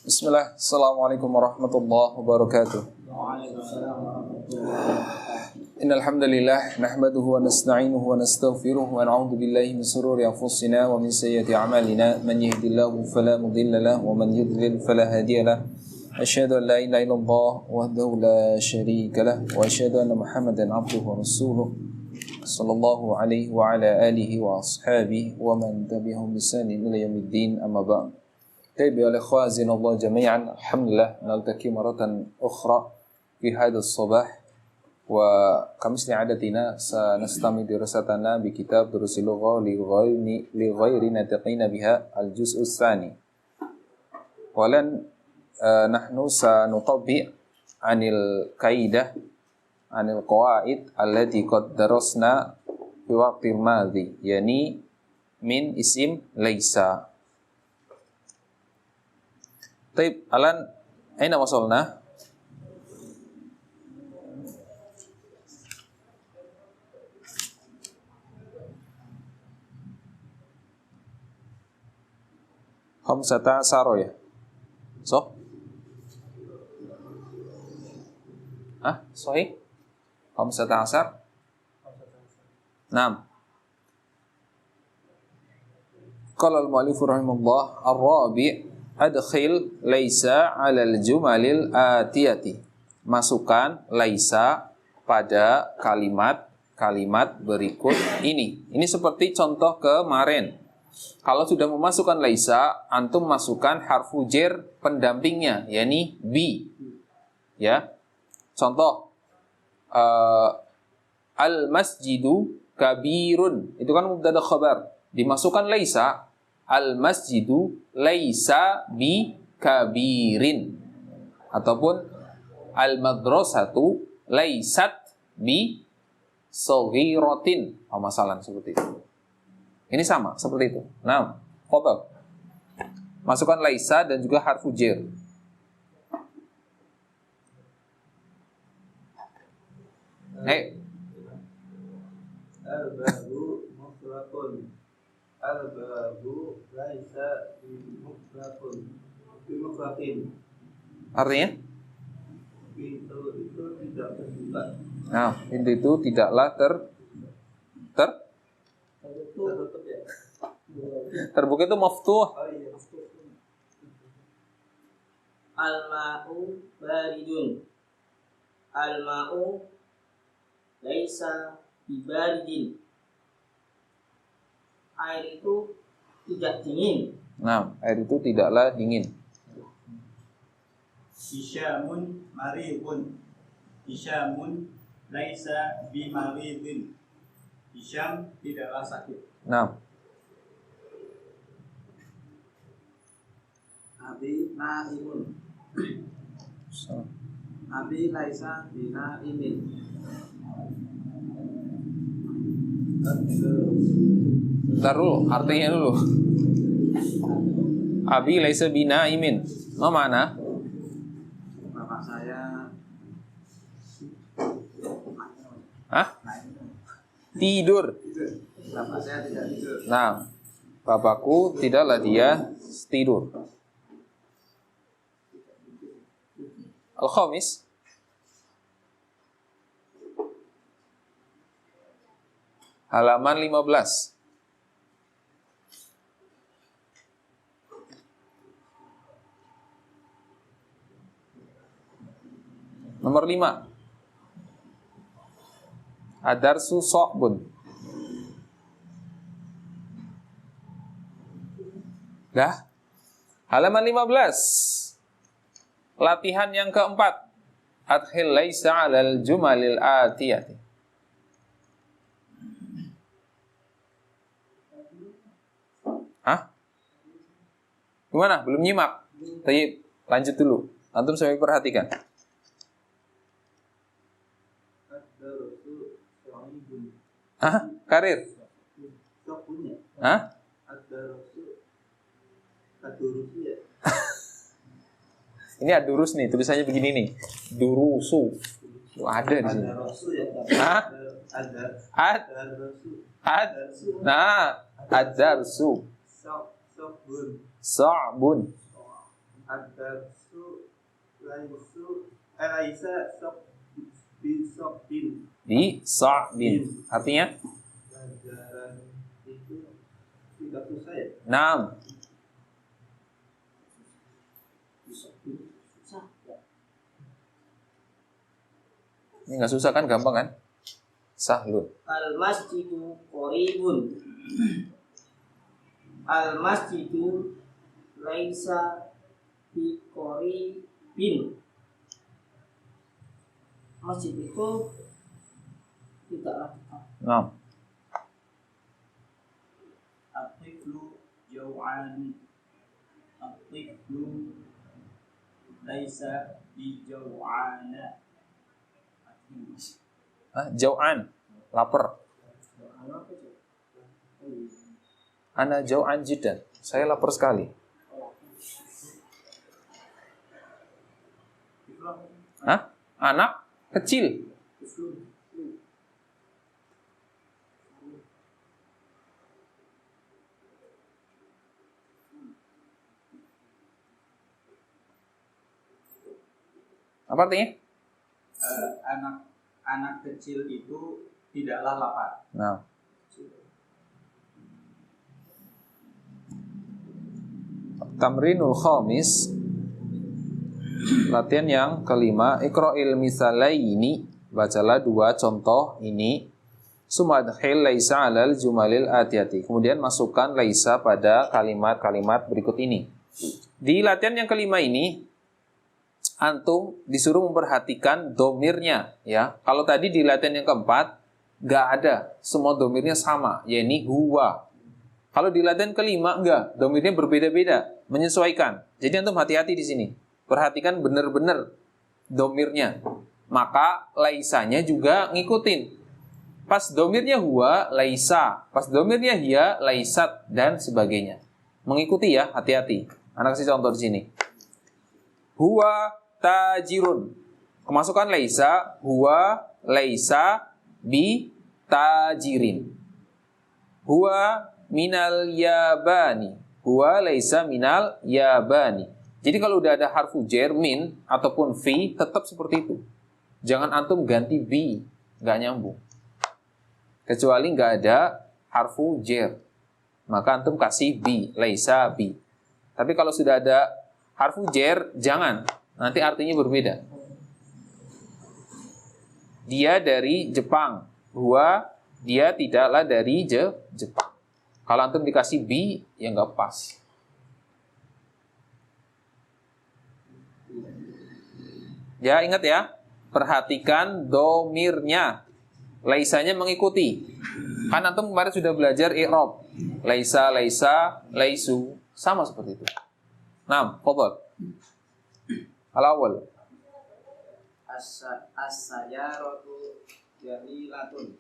Bismillah, Assalamualaikum warahmatullahi wabarakatuh. Innal hamdalillah nahmaduhu wa nasta'inuhu wa nastaghfiruh wa na'udzu billahi min shururi anfusina wa min sayyiati a'malina man yahdihillahu fala mudilla lahu wa man yudlil fala hadiya lahu. Asyhadu an la ilaha illallah wahdahu la syarika lahu wa asyhadu anna Muhammadan 'abduhu wa rasuluh sallallahu alaihi wa ala alihi wa ashabihi wa man tabi'ahum bi ihsan ila yaumiddin amma ba'd. طيب يا الأخوة زين الله جميعا الحمد لله نلتقي مرة أخرى في هذا الصباح وكمثل عادتنا سنستمع دراستنا بكتاب دروس اللغة لغير ناطقين بها الجزء الثاني ولن نحن سنطبق عن القاعدة عن القواعد التي قد درسنا في وقت الماضي يعني من اسم ليس. طيب الآن أين وصلنا؟ Khamsata asara ya? So? Sahih? Khamsata asar? Naam. Qala al-mu'allif rahimahullah ar-rabi' adkhil laisa 'alal jumalil atiyati. Masukkan laisa pada kalimat berikut ini. Ini seperti contoh kemarin. Kalau sudah memasukkan laisa, antum masukkan harfu jar pendampingnya, yakni bi. Ya. Contoh al-masjidu kabirun. Itu kan mubtada khabar. Dimasukkan laisa, al-masjidu laisa bi kabirin. Ataupun al-madrasatu laisat bi saghiratin. Masalah seperti itu. Ini sama seperti itu. Nah, fadhal. Masukkan laisa dan juga harfu jar. Al-babu mufratun. Al-babu laisa bimufratin. Artinya? Pintu itu tidak terbuka. Nah, pintu itu tidaklah Tertutup ya. terbuka itu maftuh. Oh iya, al-ma'u baridun. Al-ma'u laisa bibaridin. Air itu tidak dingin. Nah, air itu tidaklah dingin. Hisyamun maribun. Hisyamun laisa bimaridin. Hisyam tidaklah sakit. Nah, Abi na'imun. Abi laisa bina'imin. bentar dulu, artinya dulu. Abi laisa binaimin. Apa mana? Bapak saya Tidur. Bapak saya tidak tidur. Nah, bapakku tidaklah dia tidur. Al-khamis. Halaman 15. Nomor 5. Ad-darsu sha'bun. Dah. Halaman 15. Latihan yang keempat. Adkhil laisa 'alal jumalil atiyati. Gimana? Belum nyimak? Tayyib, lanjut dulu. Antum sampai perhatikan. Karir? Ini ad-durus nih, tulisannya begini nih. Durusu. Ada di sini. Ad-darsu. Sa'bun. Ad-darsu laisa bisabin. Bi sa'bin. Artinya? Pelajaran itu tidak susah ya? Naam. Ini nggak susah kan, gampang kan? Sahlun. Al-masjidu qoribun. Al-masjidu laisa bi qoribin. Masjid itu tidaklah dekat. Naam. At-tiflu jau'an. At-tiflu laisa bi jau'ana. Jau'an, lapar. Ana jau'an jiddan. Saya lapar sekali. Hah? Anak kecil. Apa artinya? Anak kecil itu tidaklah lapar. Nah. Tamrinul khamis, latihan yang kelima. Iqra'il misalaini, bacalah dua contoh ini. Sumadkhil laisa 'alal jumalil atiyati. Kemudian masukkan laisa pada kalimat-kalimat berikut ini. Di latihan yang kelima ini, antum disuruh memperhatikan domirnya, ya. Kalau tadi di latihan yang keempat nggak ada, semua domirnya sama, yakni huwa. Kalau di latihan kelima enggak, domirnya berbeda-beda, menyesuaikan. Jadi antum hati-hati di sini, perhatikan benar-benar domirnya. Maka laisanya juga ngikutin. Pas domirnya huwa, laisa. Pas domirnya hiya, laisat dan sebagainya. Mengikuti ya, hati-hati. Anak kasih contoh di sini. Huwa tajirun. Kemasukan laisa, huwa laisa bi tajirin. Huwa minal yabani. Huwa laisa minal yabani. Jadi kalau udah ada harfu jar, min ataupun fi, tetap seperti itu. Jangan antum ganti bi, nggak nyambung. Kecuali nggak ada harfu jar, maka antum kasih bi, laisa bi. Tapi kalau sudah ada harfu jar, jangan. Nanti artinya berbeda. Dia dari Jepang. Huwa, dia tidaklah dari Jepang. Kalau antum dikasih bi, ya nggak pas. Ya, ingat ya. Perhatikan domirnya. Laisanya mengikuti. Kan antum kemarin sudah belajar i'rab. Laisa, laisa, laisu. Sama seperti itu. Nah, fadhal. Al-awwal. As-sayyaratu jamilatun.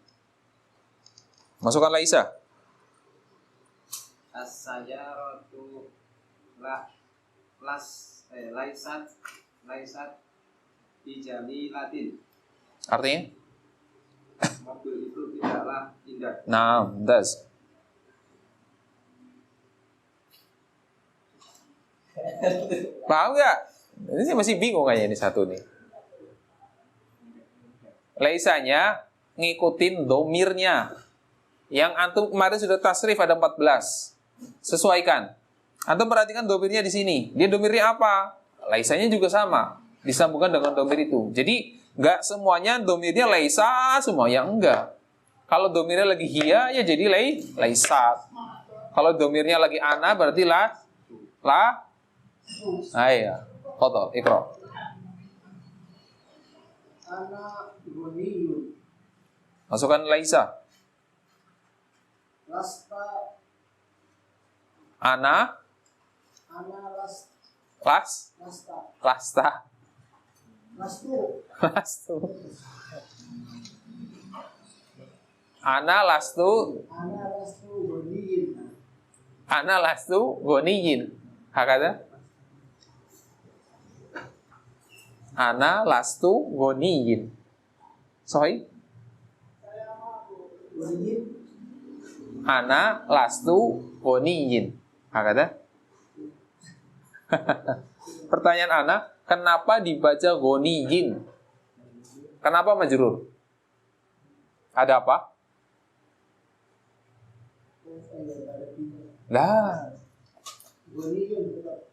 Masukkan laisa. As-sayyaratu laisat bijamilatin. Artinya? Mobil itu tidaklah indah. Nah, das. Paham nggak? Ini saya masih bingung kayaknya ini satu nih. Laisanya ngikutin domirnya. Yang antum kemarin sudah tasrif ada 14. Sesuaikan. Antum perhatikan domirnya di sini. Dia domirnya apa? Laisanya juga sama. Disambungkan dengan domir itu. Jadi nggak semuanya domirnya laisa semua. Yang enggak. Kalau domirnya lagi hiya ya jadi laisat. Kalau domirnya lagi ana berarti la. Iya. Qadha, iqra. Ana ghaniyun. Masukkan laisa. Lasta. Ana lasta. lasta. Lastu. Lastu. Ana lastu Ghaniyin. Ana lastu ghaniyin. Hakada? Ana lastu ghaniyin. Sahih? Ghaniyin. Ana lastu ghaniyin. Hakada? pertanyaan ana, kenapa dibaca ghaniyin? Kenapa majrur? Ada apa? Lah, Goniyun tetap.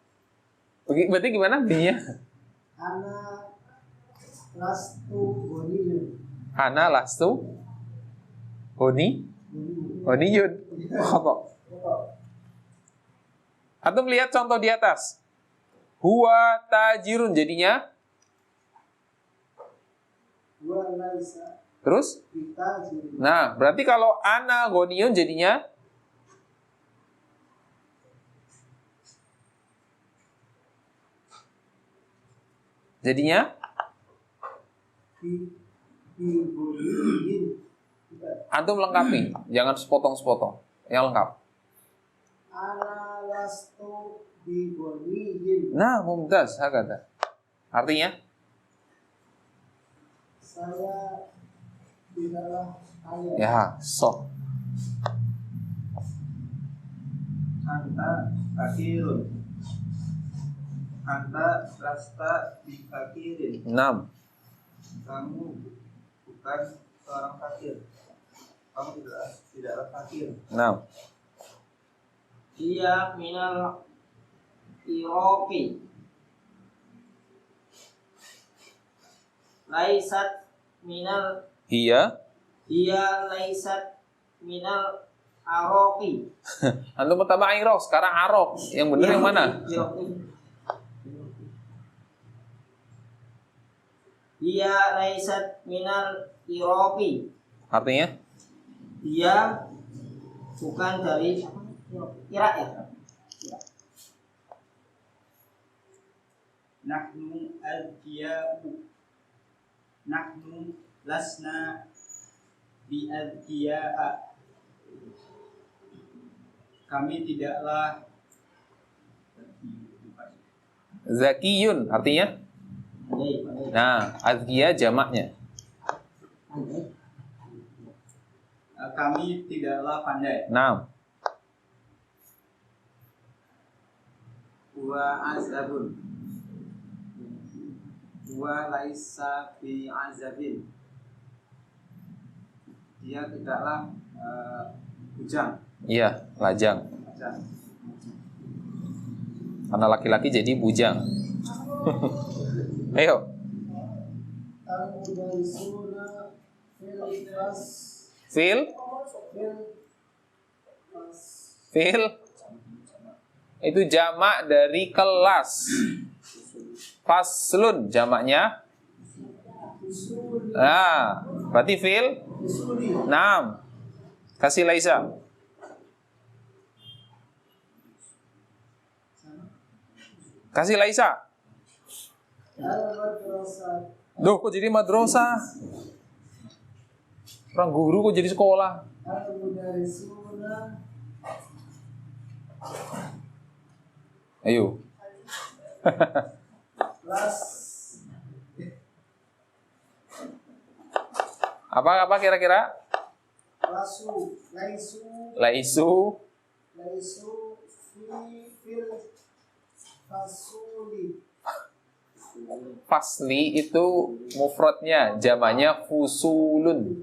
berarti gimana bunyinya? Ana lastu goniyun. Ana lastu Honiyun. Apa? Antum lihat contoh di atas. Huwa tajirun jadinya. Wa laisa Terus? bitajir. Nah, berarti kalau ana ghaniyun jadinya Bi goniyin. antum lengkapi, jangan sepotong-sepotong. Yang lengkap. Ana lastu bi goniyin. Nah, mumtaz, hakata. Artinya? Saya tidaklah kaya. Ya, sok. Anta fakirun. Anta lasta bifakirin. 6. Kamu bukan seorang fakir. Kamu tidaklah fakir. 6. Dia minal Iraqi. Laisat minal Hiya. laisat minal Araqi. Antum pertama Iraq, sekarang Arok. Yang benar yang mana? Dia laisat minal Iraqi. Artinya? Dia bukan dari Irak ya. Nahnu al-qiya'u. Nahnu lasna bi-al-qiya'a. Kami tidaklah Zakiyun artinya? Nah, azkiya jamaknya. kami tidaklah pandai. 6. Wa azabun. Wa laisa bi azabin. Dia tidaklah bujang. Iya, lajang. Bujang. Karena laki-laki jadi bujang. Ayo. Al-mudarisuna fil fas Fil. fil fas Fil. Itu jamak dari kelas. Faslun jamaknya. usuli Nah, berarti fil. usuli 6. Kasih Laisa. Kasih Laisa. al-madrasah Duh, kok jadi madrasah? Orang guru kok jadi sekolah? al-mudarisuna Ayo. las Apa kira-kira? lasu laisu Laisu. laisu fil fasuli Fasli itu mufradnya, jamaknya fusulun.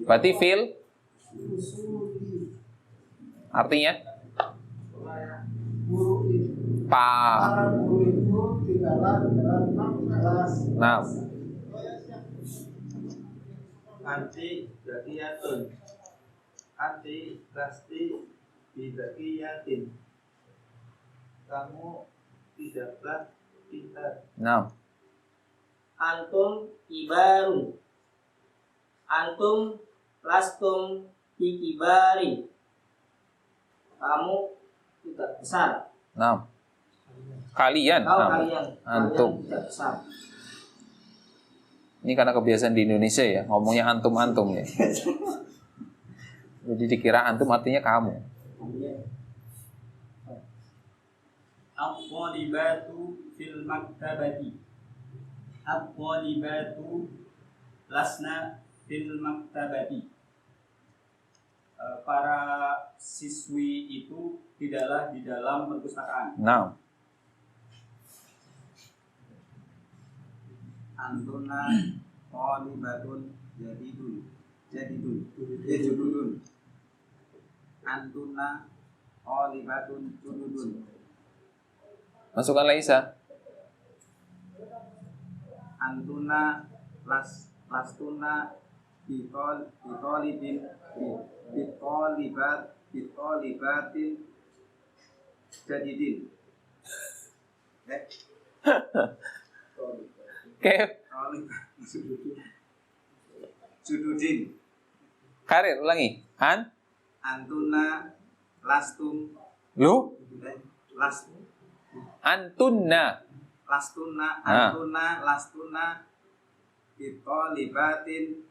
Berarti fil usuli artinya guru itu pa. para guru itu tidaklah dalam kelas. Nah, Anti zakiyatun. Anti lasti bizakiyatin. Kamu tidaklah pintar. nah. Antum kibarun. Antum lastum bikibari. Kamu tidak besar. Nah. Kalian. Kau Nah. kalian Antum. tidak besar. Ini karena kebiasaan di Indonesia ya, ngomongnya antum-antum ya. Jadi dikira antum artinya kamu. At-talibatu fil maktabati. At-talibatu lasna fil maktabati. Para siswi itu tidaklah di dalam perpustakaan. Nah. Antuna qalibatun jududun. Antuna qalibatun jududun. Masukkan Laisa. Antuna lastuna bitolibatin jadidin. Oke. Jududin. Karir ulangi. Antuna lastum Lu las antunna. Lastuna bitolibatin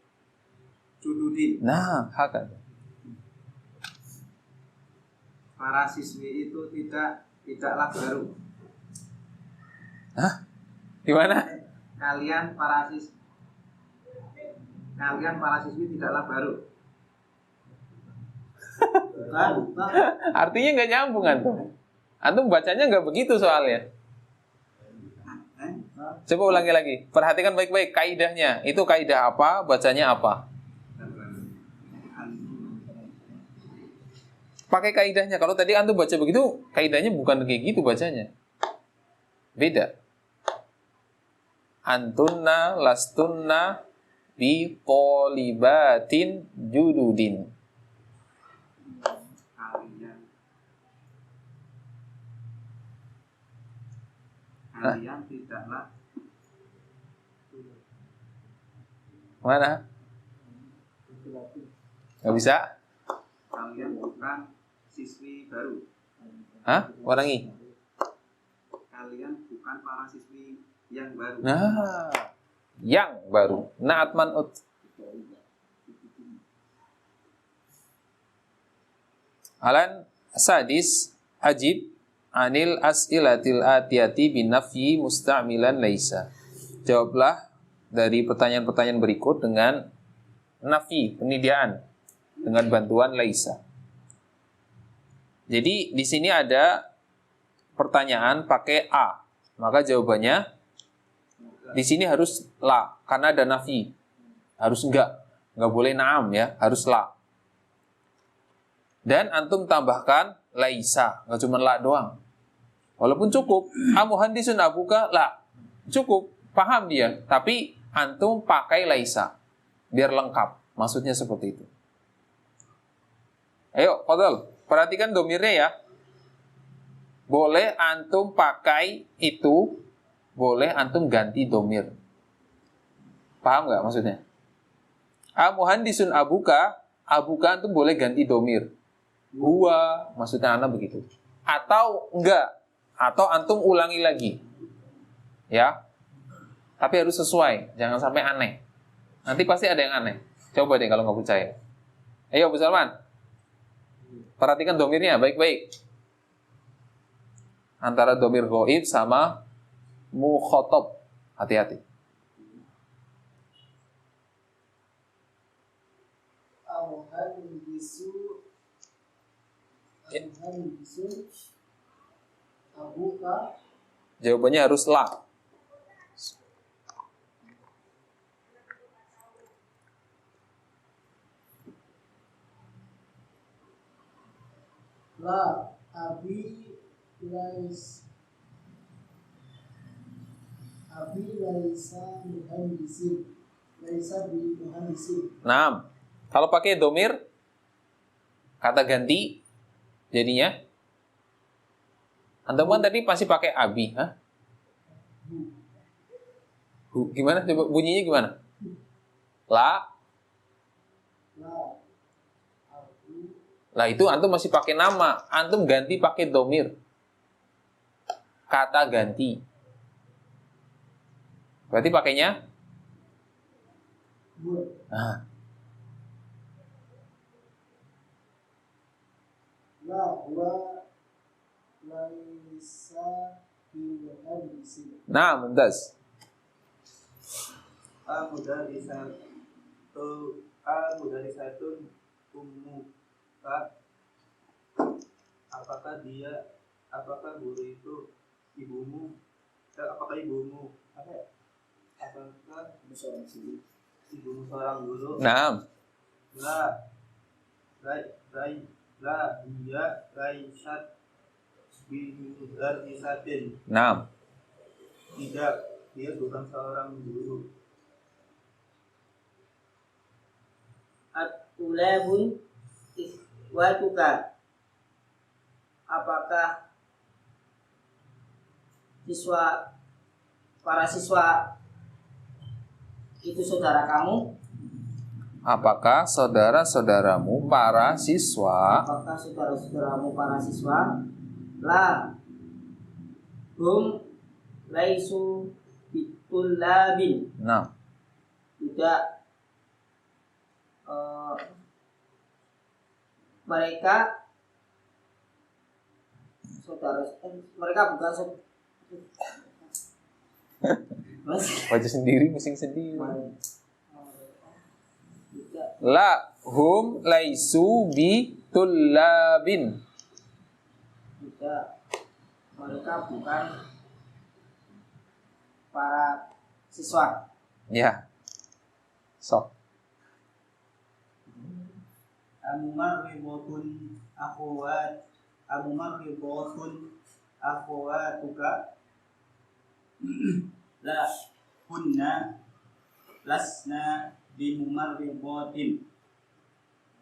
jududin. Nah, hakan. Para siswi itu tidaklah baru. Hah? Gimana? Kalian para siswi tidaklah baru. Bukan. Artinya nggak nyambung antum. Antum bacanya nggak begitu soalnya. Coba ulangi lagi. Perhatikan baik-baik kaidahnya. Itu kaidah apa? Bacanya apa? Pakai kaidahnya. Kalau tadi antum baca begitu, kaidahnya bukan kayak gitu bacanya. Beda. Antunna lastunna bi tolibatin jududin. Kalian tidaklah Mana? Nggak bisa? kalian bukan siswi baru. Hah? Warangi. Kalian bukan para siswi yang baru. Nah, yang baru. Naat man'ut. Alan sadis ajib anil as'ilatil atiyati binafyi musta'milan laisa. Jawablah dari pertanyaan-pertanyaan berikut dengan nafi, penidiaan, dengan bantuan laisa. Jadi di sini ada pertanyaan pakai a, maka jawabannya di sini harus la, karena ada nafi. Harus enggak boleh naam ya, harus la. Dan antum tambahkan laisa, nggak cuma la doang. Walaupun cukup, amuhandisun abuka la, cukup, paham dia. Tapi antum pakai laisa, biar lengkap. Maksudnya seperti itu. Ayo, Fadal, perhatikan domirnya ya. Boleh antum pakai itu, boleh antum ganti domir. Paham nggak maksudnya? Amuhandisun abuka antum boleh ganti domir. Huwa, maksudnya anak begitu. Atau enggak, atau antum ulangi lagi. Ya. Tapi harus sesuai, jangan sampai aneh. Nanti pasti ada yang aneh. Coba deh kalau nggak percaya. Ayo, Bu Salman. Perhatikan domirnya baik-baik. Antara domir ghaib sama mukhotob. Hati-hati. Jawabannya harus la. La abi laisa muhandisin. Laisa bi muhandisin. Nah, kalau pakai domir, kata ganti, jadinya, antum kan tadi pasti pakai abi, hah? Gimana? Coba bunyinya gimana? La. Lah itu antum masih pakai nama, antum ganti pakai domir. Kata ganti. Berarti pakainya? Nah. La wa laisa bi muhandisin. Nah, mumtaz. Mudarisatun ummuka. Apakah guru itu ibumu? Apakah ibumu? Apa ya? Apakah ibu seorang guru? Naam. La, dia laisat bimudarrisatin. Naam. Tidak, dia bukan seorang guru. At-tulabun ikhwatuka. Apakah para siswa itu saudara kamu? Apakah saudara-saudaramu para siswa? Apakah saudara-saudaramu para siswa? La, hum laisu bitullabin. Nah, Tidak, mereka mereka bukan baca sendiri, pusing sendiri. tidak, La hum laisu bi tullabin. mereka bukan para siswa. Ya. Sok. Amumarribotun akhwatuka la kunna lasna bimumarribotin.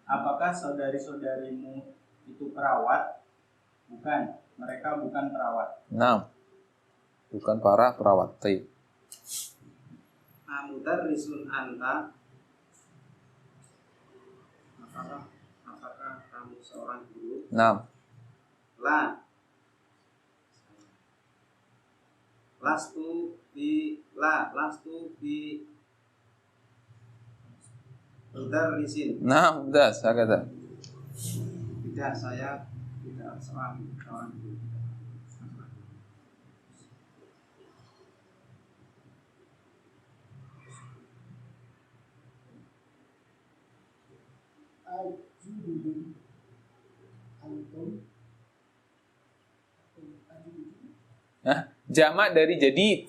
Apakah saudari-saudarimu itu perawat? Bukan, mereka bukan perawat. Nah, bukan para perawat. Baik. Amudarrisun anta. Apakah kamu seorang guru? Nah, La. Lastu bi mudarrisin. nah, udah, saya kata. Tidak, saya tidak seorang guru. Ajudin antum. Nah, jamak dari jadid.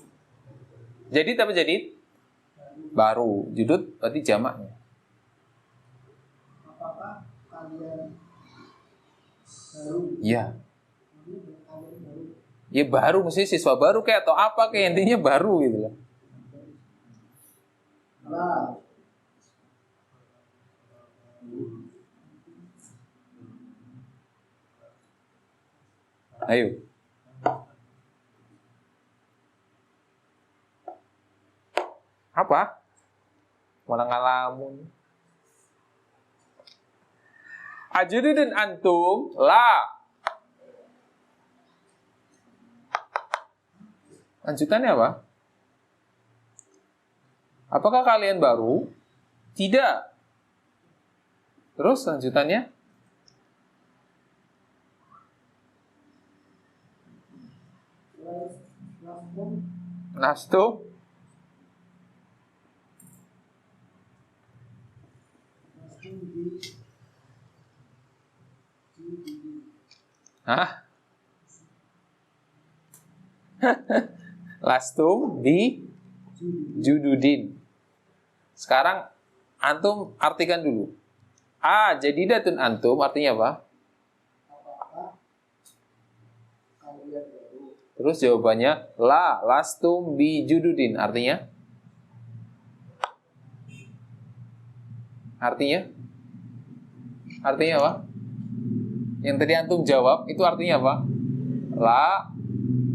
Jadid apa jadid? Baru. Judud berarti jamaknya. Apakah kalian baru? Iya. Kalian baru? Ya baru, mesti siswa baru kayak atau apa kayak intinya baru gitu loh. La. Ayo. Apa? Malah ngalamun. Ajudun antum la. Lanjutannya apa? Apakah kalian baru? Tidak. Terus lanjutannya? Nastu. Hah? Lastum di jududin. Sekarang antum artikan dulu. Jadidatun antum artinya apa? Apakah kalian baru? Terus jawabannya la lastum bi jududin artinya? Artinya apa? Yang tadi antum jawab itu artinya apa? La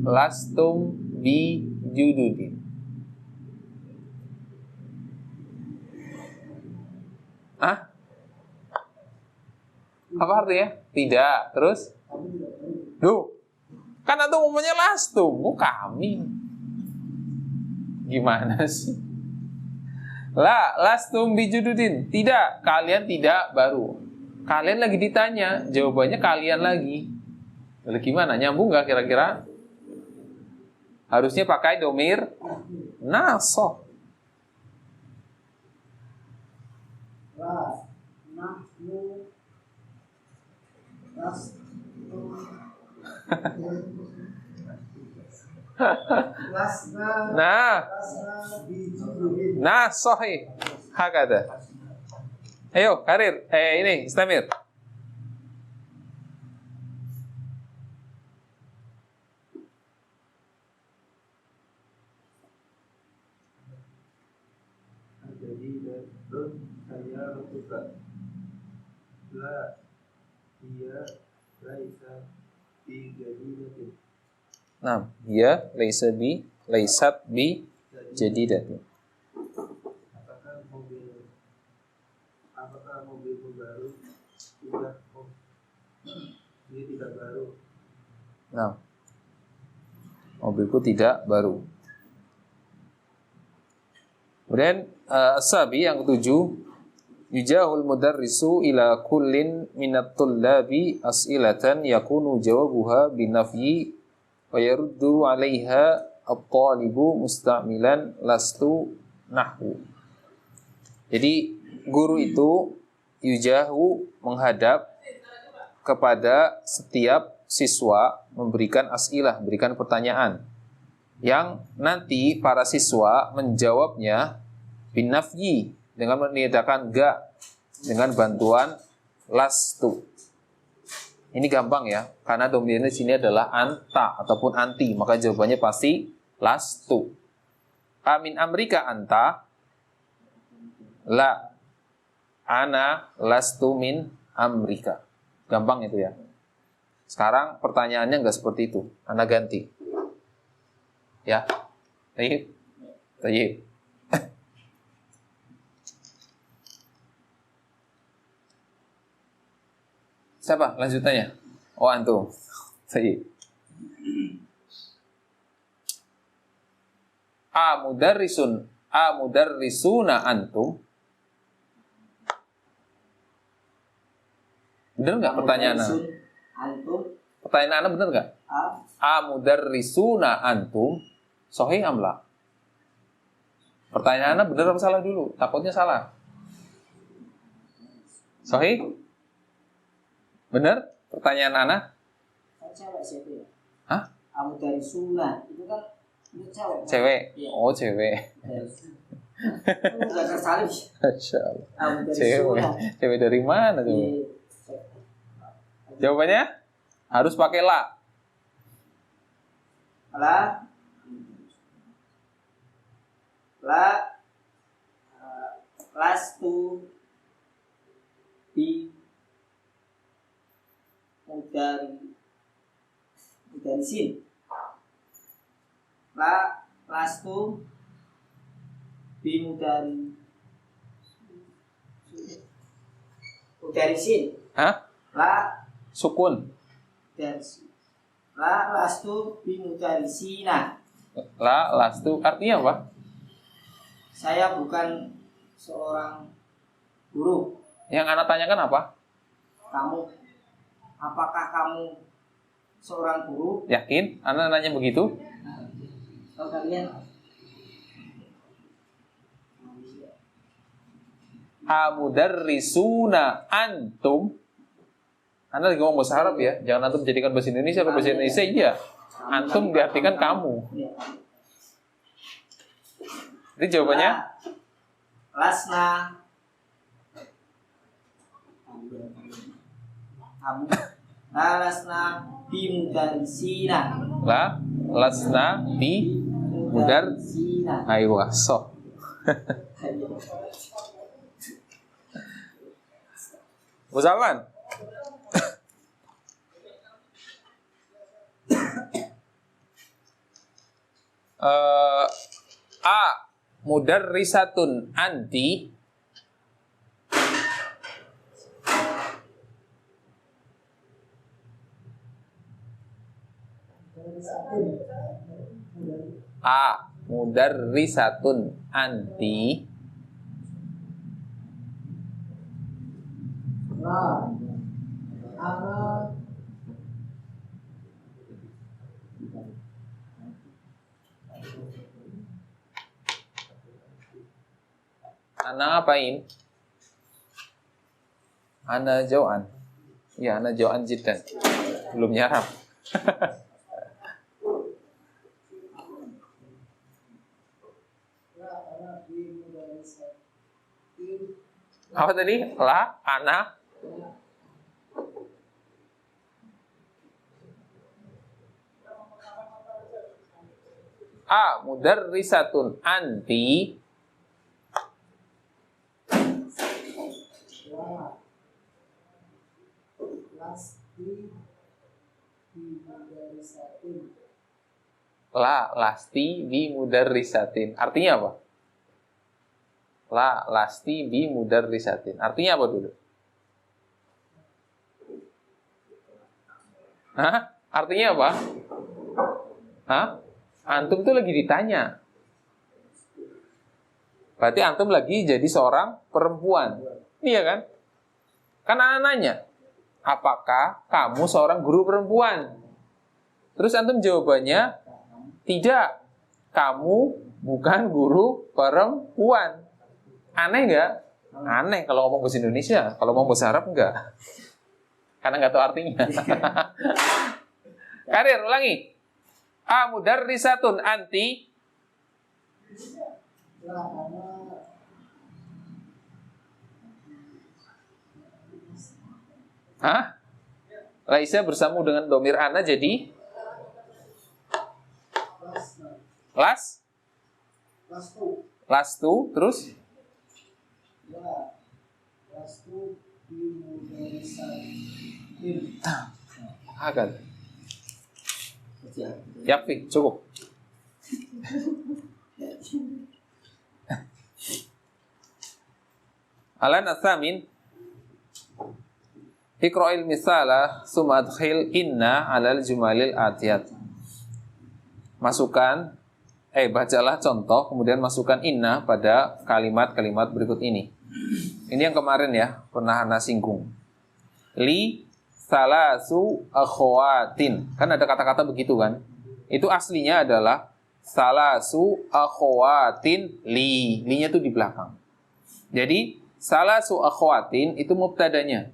lastum bi jududin. Hah? Apa artinya? Tidak. Terus? Duh. Kan antum umumnya lastum, kami. Gimana sih? La lastum bi jududin. Tidak, kalian tidak baru. Kalian lagi ditanya, jawabannya kalian lagi. Lalu gimana? Nyambung nggak kira-kira? Harusnya pakai domir nasoh. La. Nahnu. Las. Lasna Nah, bijulin. nah sahih. Hakada. Ayo, Karir. Ini, Istamir. Jadi dan saya suka la dia laisa di jadi Nah, ya laisat bi jadidatin. apakah mobil baru tidak dia tidak baru. Nah, mobilku tidak baru. Kemudian Sabi yang ketujuh, yujahul mudarrisu ila kullin minat tullabi as'ilatan yakunu jawabuha binafyi wa yaruddu 'alaiha at-talibu musta'milan lastu nahwu. Jadi guru itu yujahu menghadap kepada setiap siswa memberikan as'ilah, memberikan pertanyaan yang nanti para siswa menjawabnya binafyi dengan meniadakan ga dengan bantuan lastu. Ini gampang ya, karena dominannya di sini adalah anta ataupun anti, maka jawabannya pasti lastu. Amin amrika anta? La. Ana lastu min amrika. Gampang itu ya. Sekarang pertanyaannya nggak seperti itu. Ana ganti. Ya. Tayyib. Tayyib. Siapa lanjutannya? Oh, antum. Tayyib. Mudarrisuna antum. Bener nggak pertanyaannya? Antum. Pertanyaannya bener nggak? Mudarrisuna antum. Sahih amla. Pertanyaannya bener apa salah dulu? Takutnya salah. Sahih? Bener? Pertanyaan Ana? Cewek siapa ya? Hah? Mudarrisuna itu kan itu cewek. Cewek? Iya. Oh, cewek. Enggak tersalib. Masya Allah. Cewek. Mudarrisuna. Cewek dari mana tuh? Jawabannya? Harus pakai la. Lastu bi mudarisin. Lastu bi mudarisin. Hah? Sukun. Lastu bi mudarisina. Lastu artinya apa? Saya bukan seorang guru. Yang Ana tanyakan apa? Apakah kamu seorang guru? Yakin? Ana nanya begitu? Kalau kalian Mudarrisuna antum. Anda lagi ngomong bahasa Arab ya? Jangan antum jadikan bahasa Indonesia atau bahasa Indonesia. Iya. Antum diartikan kamu. Jadi jawabannya? Lasna bi mudarisina. Lasna bi mudarisina. Ayo sok. Musalman. Mudarrisatun anti. Mudarrisatun anti. Ana ngapain? Ana jauhan. Ya, ana jauhan jiddan. Belum nyarap. Apa tadi? La, ana. A mudarrisatun anti. La lasti bi mudarrisatin. Artinya apa? La lasti bi mudarrisatin. Artinya apa dulu? Hah? Artinya apa? Hah? Antum tuh lagi ditanya. Berarti antum lagi jadi seorang perempuan. Iya kan? Kan anak nanya, apakah kamu seorang guru perempuan? Terus antum jawabannya, tidak. Kamu bukan guru perempuan. Aneh nggak? Aneh kalau ngomong bahasa Indonesia. Kalau ngomong bahasa Arab enggak. Karena nggak tahu artinya. Karir, ulangi. A mudarrisatun anti. Hah? Laisa bersama dengan domir ana jadi lastu terus agak yakfi cukup. Alan asamin Iqra'il misala summa adkhil inna 'alal jumalil atiyat. Bacalah contoh kemudian masukkan inna pada kalimat-kalimat berikut ini. Ini yang kemarin ya, pernah ana singgung. Li salasu akhwatin. Kan ada kata-kata begitu kan? Itu aslinya adalah salasu akhwatin li. Li-nya tuh di belakang. Jadi salasu akhwatin itu mubtadanya.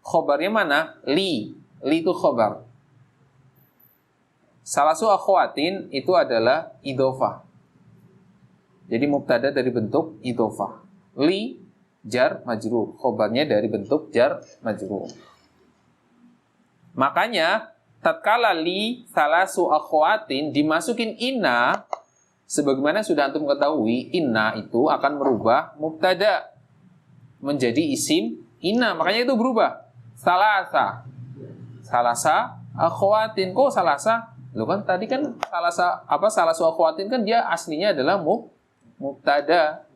Khobarnya mana? Li. Li itu khobar. Salasu akhwatin itu adalah idhofah. Jadi mubtada dari bentuk idhofah. Li jar majrur. Khobarnya dari bentuk jar majrur. Makanya tatkala li salasu akhwatin dimasukin inna, sebagaimana sudah antum ketahui, inna itu akan merubah mubtada menjadi isim inna. Makanya itu berubah. Salasa akhwatin. Kok salasa? Loh kan tadi kan salasu akhwatin kan dia aslinya adalah mubtada.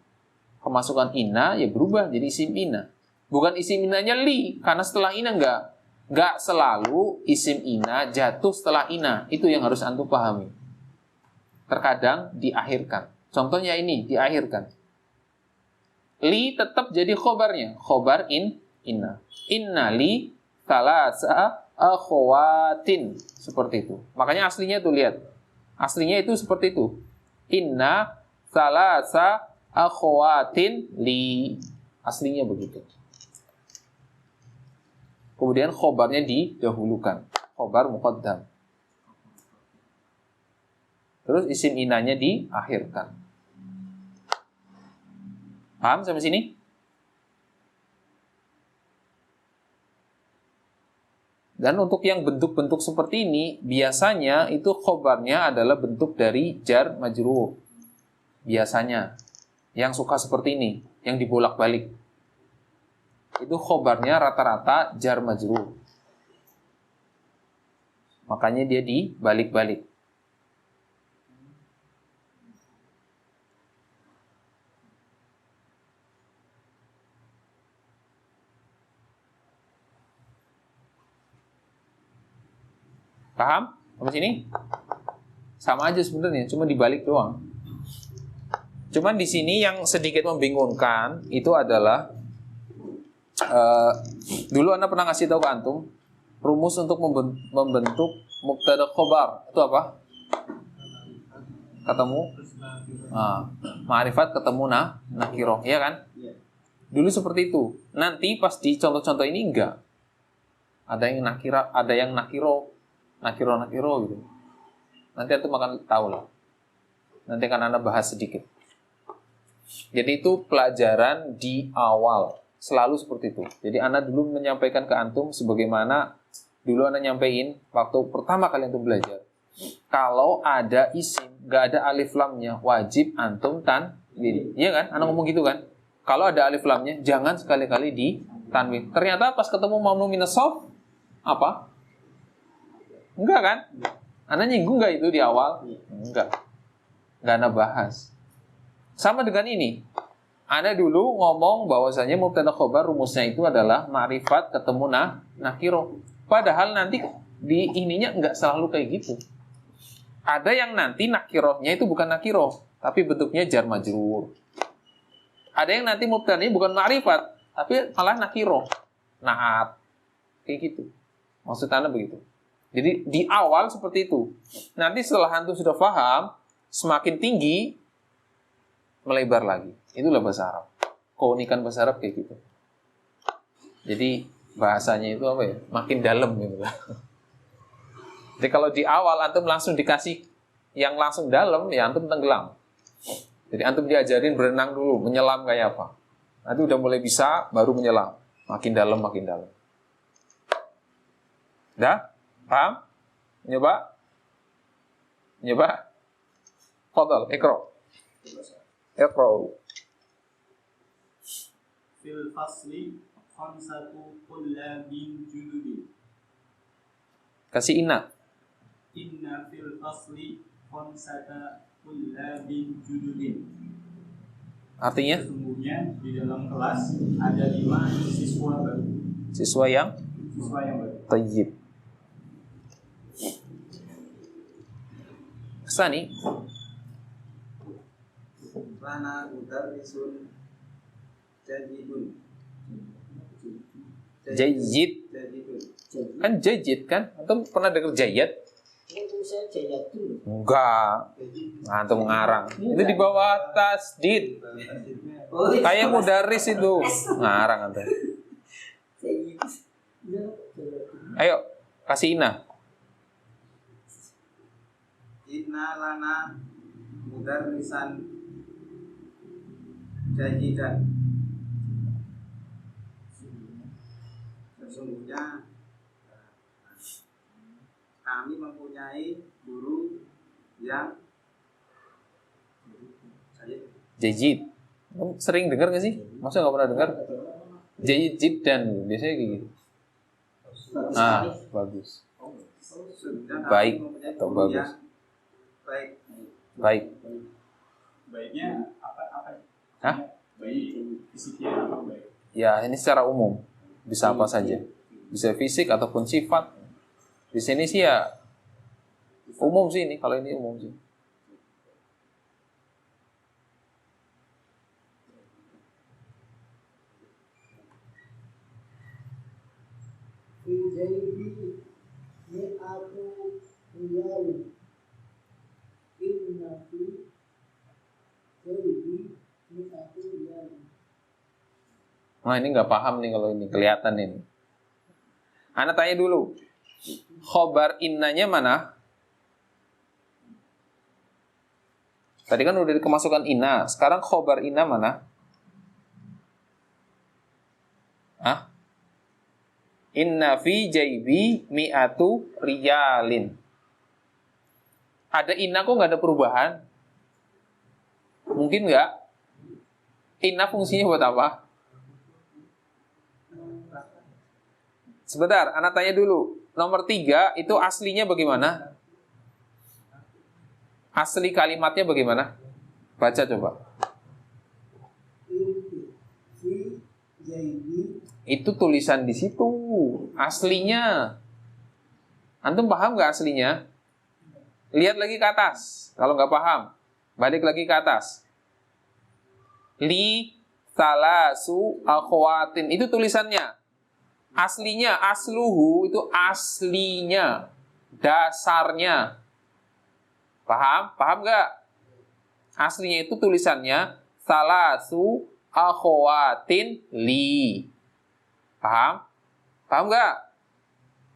Kemasukan inna ya berubah jadi isim inna. Bukan isim innanya li, karena setelah inna enggak selalu isim inna jatuh setelah inna. Itu yang harus antum pahami. Terkadang diakhirkan. Contohnya ini diakhirkan. Li tetap jadi khobarnya. Khobar inna. Inna li salasa akhwatin. Seperti itu. Makanya aslinya tuh lihat. Aslinya itu seperti itu. Inna salasa akhwatin li. Aslinya begitu. Kemudian khobarnya didahulukan. Khobar muqaddam. Terus isim inanya diakhirkan. Paham sampai sini? Dan untuk yang bentuk-bentuk seperti ini, biasanya itu khobarnya adalah bentuk dari jar majrur. Biasanya. Yang suka seperti ini, yang dibolak-balik. Itu khobarnya rata-rata jar majrur. Makanya dia dibalik-balik. Paham? Sampai sini? Sama aja sebenarnya, cuma dibalik doang. Cuman di sini yang sedikit membingungkan itu adalah dulu Anda pernah ngasih tahu ke antum rumus untuk membentuk mubtada khobar itu apa? Ketemu ma'rifat ketemu nakiro, iya kan? Dulu seperti itu. Nanti pas di contoh-contoh ini enggak. Ada yang nakira, ada yang nakiro gitu. Nanti antum akan tahu lah. Nanti akan Anda bahas sedikit. Jadi itu pelajaran di awal. Selalu seperti itu. Jadi Ana dulu menyampaikan ke antum sebagaimana dulu Ana nyampein waktu pertama kali antum belajar. Kalau ada isim, gak ada alif lamnya, wajib antum tanwin. Iya kan? Ana ngomong gitu kan? Kalau ada alif lamnya, jangan sekali-kali di tanwin. Ternyata pas ketemu mamnu minas shaf, apa? Enggak kan? Ana nyinggung gak itu di awal? Enggak. Enggak Ana bahas. Sama dengan ini. Ana dulu ngomong bahwasanya mubtada khobar rumusnya itu adalah ma'rifat ketemu nakiro. Padahal nanti di ininya enggak selalu kayak gitu. Ada yang nanti nakirohnya itu bukan nakiroh, tapi bentuknya jar majrur. Ada yang nanti mubtadanya bukan ma'rifat, tapi malah nakiroh. Naat. Kayak gitu. Maksud Ana begitu. Jadi di awal seperti itu. Nanti setelah antum sudah paham, semakin tinggi, melebar lagi. Itulah bahasa Arab. Keunikan bahasa Arab kayak gitu. Jadi bahasanya itu apa ya? Makin dalam gitu lah. Jadi kalau di awal antum langsung dikasih yang langsung dalam, ya antum tenggelam. Jadi antum diajarin berenang dulu, menyelam kayak apa. Nanti udah mulai bisa, baru menyelam. Makin dalam, makin dalam. Dah? Paham? Nyoba? Nyoba? Fadal, ikro. Ikro. Fil fasli khamsatu qullabin juludin. Kasih inna. Inna fil fasli khamsata qullabin juludin. Artinya? Sesungguhnya di dalam kelas ada 5 siswa baru. Siswa yang Baru. tayyib. Sani. Lana mudarrisun jadidun. Jayyid. Jadidun. Kan jayyid kan? Antum pernah dengar jayyid? Itu saya jayatun. Enggak. Antum ngarang. Itu di bawah tasdid. Oh, Kayak mudaris itu. Ngarang antum. Ayo, kasih inna. Inna lana mudarrisan jahidan. Sesungguhnya kami mempunyai guru yang Jayyid. Kamu sering dengar nggak sih? Masa nggak pernah dengar? Jayyid jiddan. Biasanya kayak gitu. Ah, bagus. sesungguhnya kami Baik mempunyai atau guru bagus? yang baik. Baik. Baiknya apa? Hah? Baik fisiknya apa baik? Ya, ini secara umum. Bisa apa saja. Bisa fisik ataupun sifat. Di sini sih ya umum sih ini. Kalau ini umum sih. Fi jaybi mi'atu riyal. Inna fi jaybi mi'atu riyal. Nah, ini nggak paham nih kalau ini. Kelihatan ini. Ana tanya dulu. Khobar innanya mana? Tadi kan udah kemasukan inna. Sekarang khobar inna mana? Hah? Inna fi jaybi mi'atu riyalin. Ada inna kok nggak ada perubahan? Mungkin nggak? Inna fungsinya buat apa? Sebentar, anak tanya dulu. Nomor 3 itu aslinya bagaimana? Asli kalimatnya bagaimana? Baca coba. Fi jaybi Itu tulisan di situ. Aslinya. Antum paham nggak aslinya? Lihat lagi ke atas. Kalau nggak paham, balik lagi ke atas. Li salasu akhwatin. Itu tulisannya. Aslinya, asluhu itu aslinya. Dasarnya. Paham? Paham nggak? Aslinya itu tulisannya salasu akhwatin li. Paham? Paham nggak?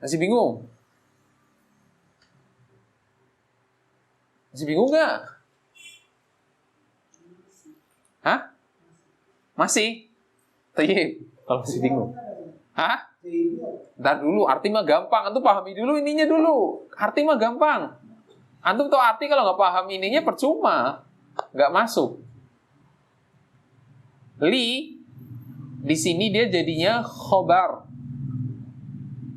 Masih bingung? Masih bingung nggak? Hah? Masih? Tayyib. Kalau masih bingung. Hah? Ntar dulu, arti mah gampang. Antum pahami dulu ininya dulu. Arti mah gampang. Antum tahu arti kalau nggak paham ininya percuma. Nggak masuk. Li, di sini dia jadinya khobar.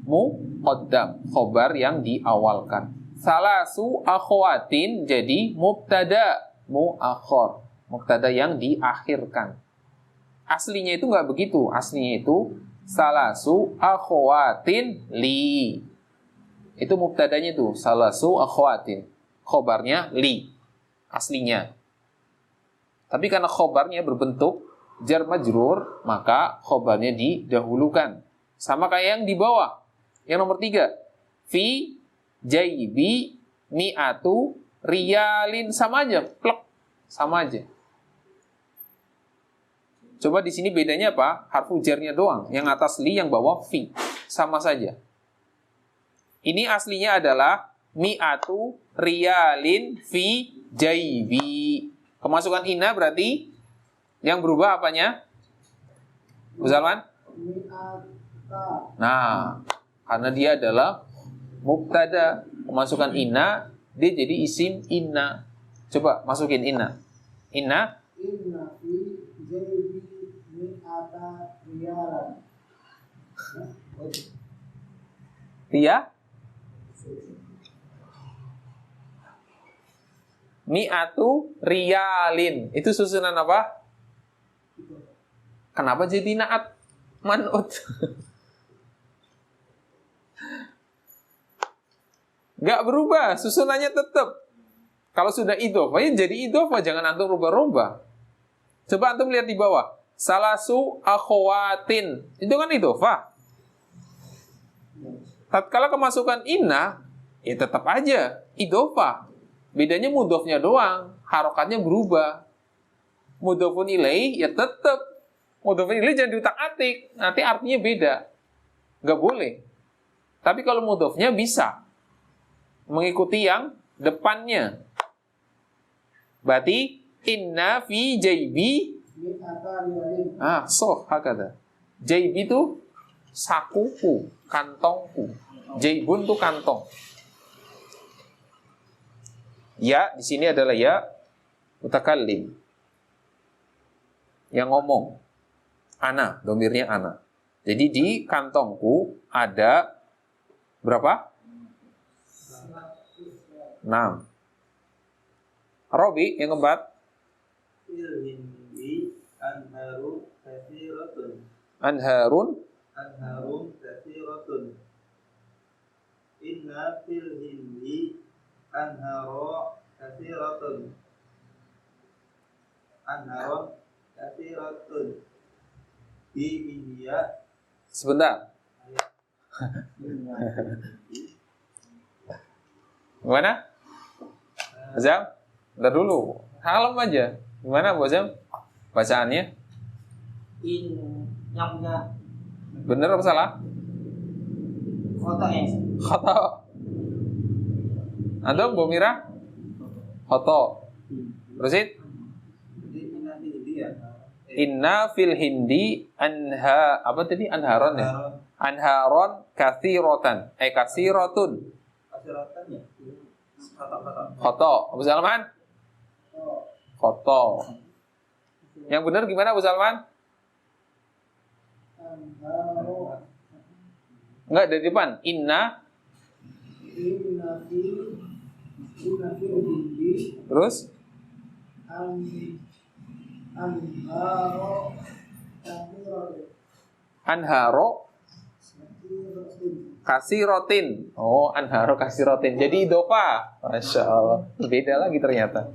Muqaddam. Khobar yang diawalkan. Salasu akhwatin jadi mubtada. Muakhor. Mubtada yang diakhirkan. Aslinya itu nggak begitu. Aslinya itu salasu akhwatin li. Itu mubtadanya itu. Salasu akhwatin. Khobarnya li. Aslinya. Tapi karena khobarnya berbentuk jar majrur, maka khobarnya didahulukan. Sama kayak yang di bawah. Yang nomor 3. Fi jaibi mi'atu riyalin. Sama aja. Plek. Sama aja. Coba di sini bedanya apa? Harfu jarnya doang. Yang atas li, yang bawah fi. Sama saja. Ini aslinya adalah mi'atu riyalin fi jaibi. Kemasukan inna berarti yang berubah apanya? Bu Salman? Nah, karena dia adalah mubtada. Kemasukan inna, dia jadi isim inna. Coba masukin inna. Inna. Inna fi jaibi mi'ata riyalan. Ria. Mi'atu riyalin. Itu susunan apa? Kenapa jadi naat man'ut? Gak berubah, susunannya tetap. Kalau sudah idhofah, ya jadi idhofah, jangan antum rubah-rubah. Coba antum lihat di bawah. Salasu akhwatin. Itu kan idhofah. Tatkala kemasukan inna, ya tetap aja idhofah. Bedanya mudhofnya doang, harokatnya berubah. Mudhofun ilaih ya tetap. Mudhofun ilaih jangan diutak-atik, nanti artinya beda. Gak boleh. Tapi kalau mudhofnya bisa mengikuti yang depannya. Berarti inna fi jaibi Mi'ata riyalan. hakada. Jaibi itu sakuku, kantongku. Jaibun itu kantong. Ya, di sini adalah ya mutakallim. Yang ngomong. Ana, domirnya ana. Jadi di kantongku ada berapa? 6. Robi, yang keempat. Fil hindi anharu kathiratun. Anharun. Anharun kathiratun. Inna fil hindi anharu kathiratun. Anharun kathiratun. Di India. Sebentar. Gimana? Azam? Bentar dulu. Halem aja. Gimana, Bu Azam? Bacaannya? Yang punya Bener apa salah? foto Khoto. Antum, Bu Mira? Khoto. Terusin? Jadi inna fil hindi ya. Inna fil hindi apa tadi? Anharon ya? Anharon kathiratan. Kathirotun. Kathiratun ya. Kata-kata. Khoto. Abu Salman? Khoto. Yang benar gimana, Abu Salman? Anharu. Enggak, dari depan. Inna. Inna fi hindi. Terus? Anharu kathiratun. Anharo kasirotin. Oh, anharo kasirotin. Jadi idhofah. Masya Allah. Beda lagi ternyata.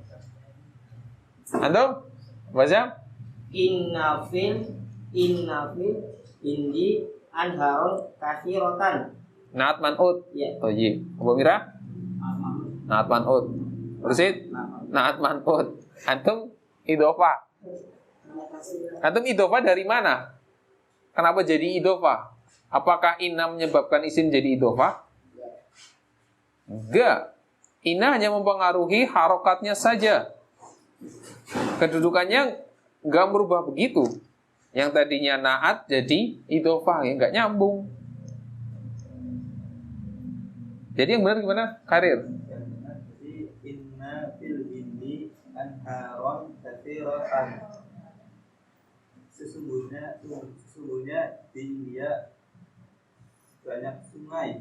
Antum? Baca? inna fil hindi anharun kathiratan. Naat man'ud. Ya. Thayyib. Abu Mira? Naat man'ud. Terusin? Naat man'ud. Antum idhofah. Antum idhofah dari mana? Kenapa jadi idhofah? Apakah inna menyebabkan isim jadi idhofah? Enggak. Inna hanya mempengaruhi harokatnya saja. Kedudukannya nggak merubah begitu. Yang tadinya naat jadi idhofah, ya nggak nyambung. Jadi yang benar gimana? Karir. Jadi inna fil hindi anharon katsiratan. Sesungguhnya di India banyak sungai.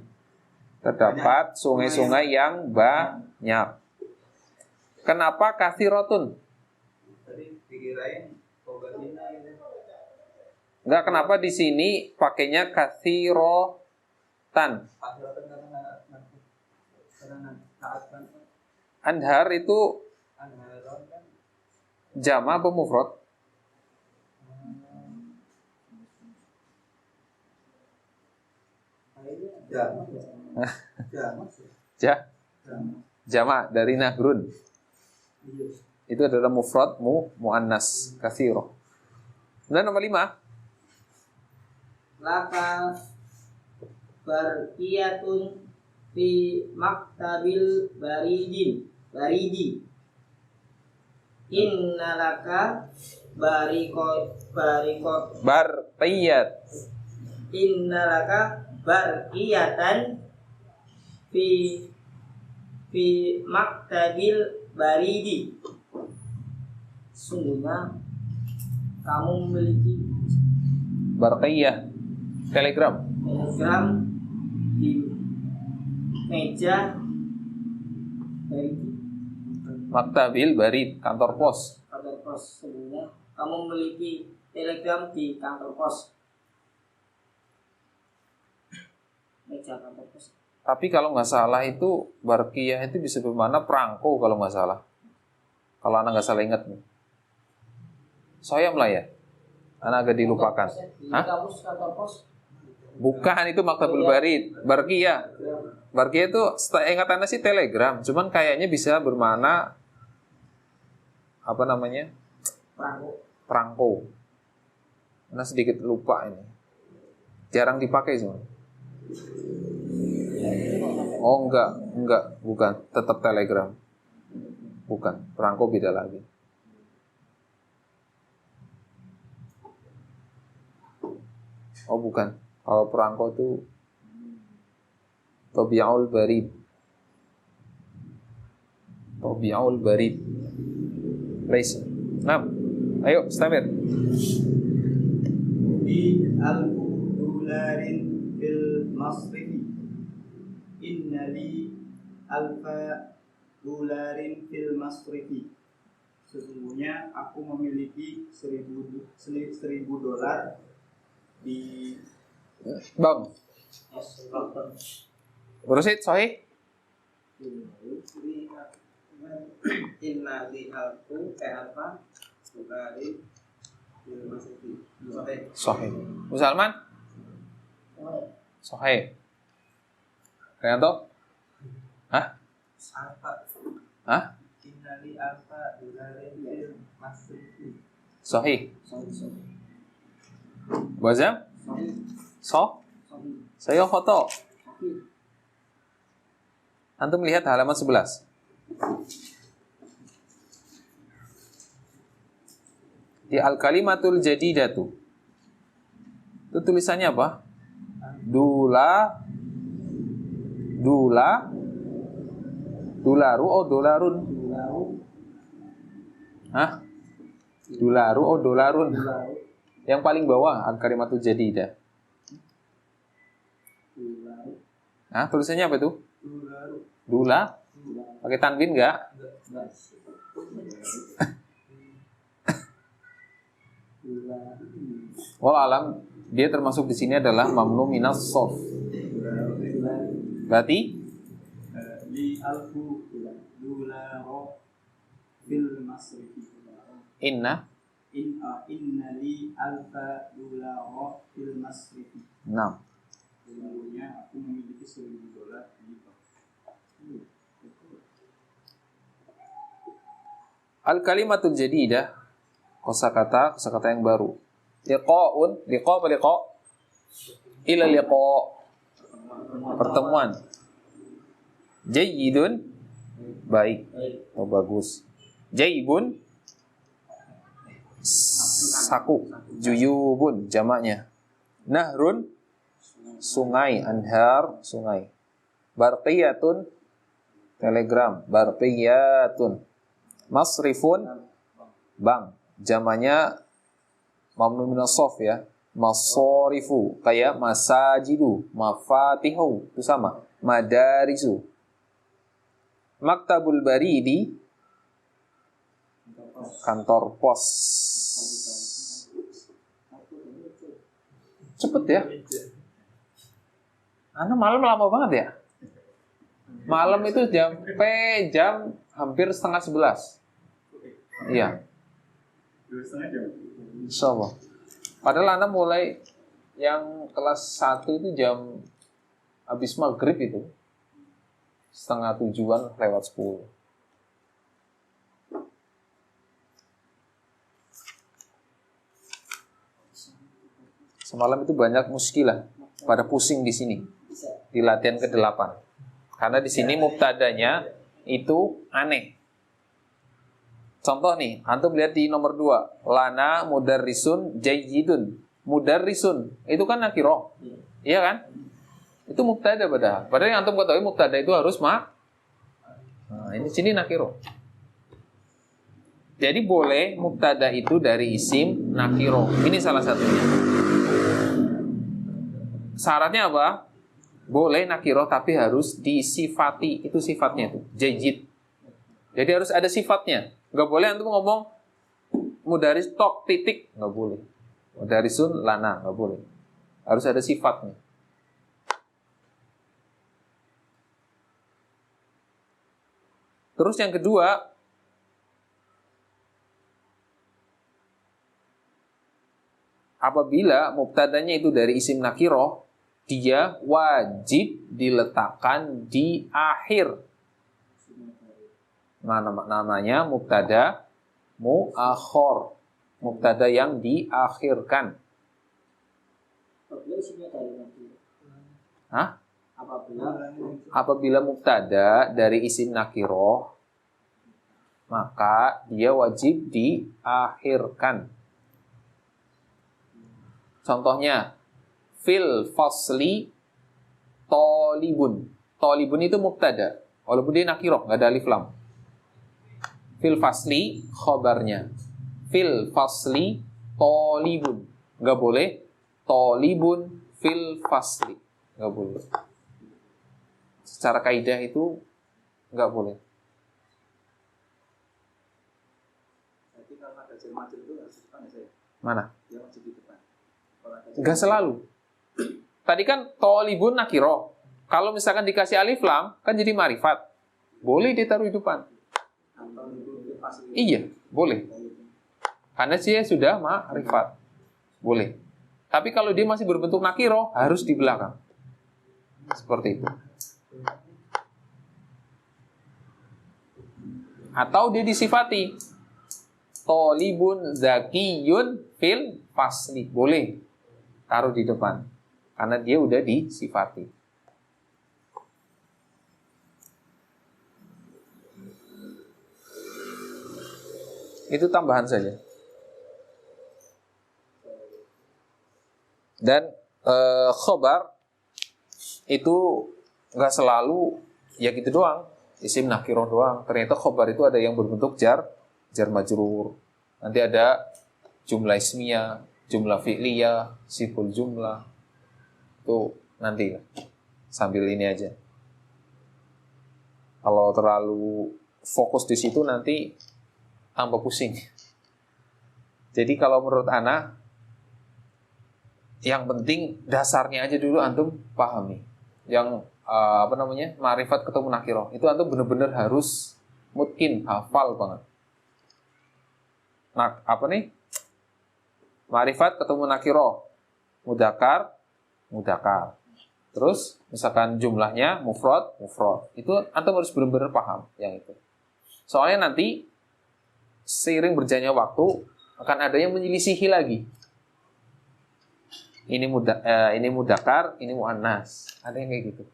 Terdapat sungai-sungai yang banyak. Kenapa katsirotun? Tadi dikirain obatina itu. Enggak, kenapa di sini pakainya katsirotan? Katsiratan karena taat kan. Anhar itu Anharon kan jama apa mufrad? jamak. Jamak. Jama dari nahrun. Iya. Itu adalah mufrad muannas katsiro. Dan nomor 5. Laka barqiyatun fi maktabil baridi. Innalaka Barqiyat. innalaka barqiyatan fi maktabil baridi. Sungguhnya kamu memiliki Barqiyah. Telegram. telegram di meja baridi, Maktabil barid, kantor pos. kantor pos. Sungguhnya kamu memiliki telegram di kantor pos, meja kantor pos. Tapi kalau nggak salah itu barqiyah itu bisa bermakna perangko kalau nggak salah. Kalau anak nggak salah ingat nih. Soyam lah ya. Anak agak dilupakan. Di Hah? kamus kantor pos. Bukan, itu maktabul barid. Barqiyah. Barqiyah itu ingatannya sih telegram. Cuman kayaknya bisa bermakna apa namanya? Perangko. Perangko. Karena sedikit lupa ini. Jarang dipakai semua. Oh enggak, bukan. Tetap telegram. Bukan, perangko beda lagi. Oh bukan, kalau perangko itu Tobi'ul barid. Tobi'ul barid. Laisa. Nah, ayo, Stamir. Di al-dularin fil masrifi. Inna li alfa dularin fil masrifi. Sesungguhnya aku memiliki 1.000 dolar di Bang, Urusit, Sohi. Inna li alfa dularin fil masrifi. Sohi. Musalman? Sohi. Rianto? Hah? Alfa. Hah? Inna li alfa dularin fil masrifi. Sohi. Bazam? So? Saya foto. Antum lihat halaman 11. Di al-kalimatul jadidatu. Itu tulisannya apa? Dularu oh dolarun. Hah? Dularu oh dolarun. Yang paling bawah al-kalimatul jadidah. Nah, tulisannya apa itu? Dula. Pakai tanwin enggak? Wallahu alam, dia termasuk di sini adalah mamnu minas sof. Berarti Li alfu dularo fil masrifi. inna. Inna li alfa dularo fil masrifi. Nah, Sesungguhnya aku memiliki 1.000 dolar di al-kalimatul jadidah, kosakata yang baru. Liqa'un, liqa apa liqa? Ila liqa. Pertemuan. Jayyidun, baik atau bagus. Jaybun, saku. Juyubun jamaknya. Nahrun sungai, anhar sungai. Barqiyatun telegram, barqiyatun. Masrifun bank, jamaknya mamnu minas shaf ya. Masorifu kayak masajidu, mafatihu itu sama. Madarisu. Maktabul baridi kantor pos. Cepet ya. Malam lama banget ya. Malam itu jam hampir setengah 11. Iya. 2,5 jam. Insyaallah. Padahal Anda mulai yang kelas 1 itu jam habis maghrib itu. Setengah 7-an lewat 10. Semalam itu banyak muskilah. Pada pusing di sini. Di latihan ke-8. Karena di sini mubtadanya itu aneh. Contoh nih, antum lihat di nomor 2. Lana mudarrisun jayyidun. Mudarrisun, itu kan nakirah. Iya kan? Itu mubtada padahal. Padahal yang antum ketahui mubtada itu harus Nah, ini sini nakirah. Jadi boleh mubtada itu dari isim nakirah. Ini salah satunya. Syaratnya apa? Boleh nakirah tapi harus disifati. Itu sifatnya itu, jayyid. Jadi harus ada sifatnya. Nggak boleh antum ngomong mudaris tok titik, nggak boleh. Mudarisun lana, nggak boleh. Harus ada sifatnya. Terus yang kedua, apabila mubtadanya itu dari isim nakirah, dia wajib diletakkan di akhir. Namanya mubtada muakhor, mubtada yang diakhirkan. Hah? Apabila mubtada dari isim nakirah, maka dia wajib diakhirkan. Contohnya, fil fasli tolibun. Tolibun itu mubtada, walaupun dia nakirah, nggak ada alif lam. Fil fasli khobarnya. Fil fasli tolibun. Nggak boleh tolibun fil fasli. Nggak boleh. Secara kaidah itu nggak boleh. Jadi kalau ada jerman itu harus di depan ya saya? Mana? Ya wajib di depan. Nggak selalu. Tadi kan tolibun nakirah. Kalau misalkan dikasih alif lam, kan jadi marifat. Boleh ditaruh di depan. Iya, boleh. Karena dia sudah ma'rifat. Boleh. Tapi kalau dia masih berbentuk nakiro, harus di belakang. Seperti itu. Atau dia disifati. Tolibun zakiyun fil fasli. Boleh. Taruh di depan. Karena dia udah disifati. Itu tambahan saja. Dan khobar itu nggak selalu ya gitu doang, isim nakirah doang. Ternyata khobar itu ada yang berbentuk jar majrur. Nanti ada jumlah ismiyah, jumlah fi'liyah, siful jumlah. Itu nanti sambil ini aja. Kalau terlalu fokus di situ nanti tambah pusing. Jadi kalau menurut ana, yang penting dasarnya aja dulu antum pahami. Yang ma'rifat ketemu nakirah. Itu antum benar-benar harus mutkin, hafal banget. Nah, ma'rifat ketemu nakirah. Mudakar. Terus misalkan jumlahnya mufrad. Itu antum harus benar-benar paham yang itu. Soalnya nanti seiring berjalannya waktu akan ada yang menyelisihi lagi. Ini mudakar, ini muannas. Ada yang kayak gitu.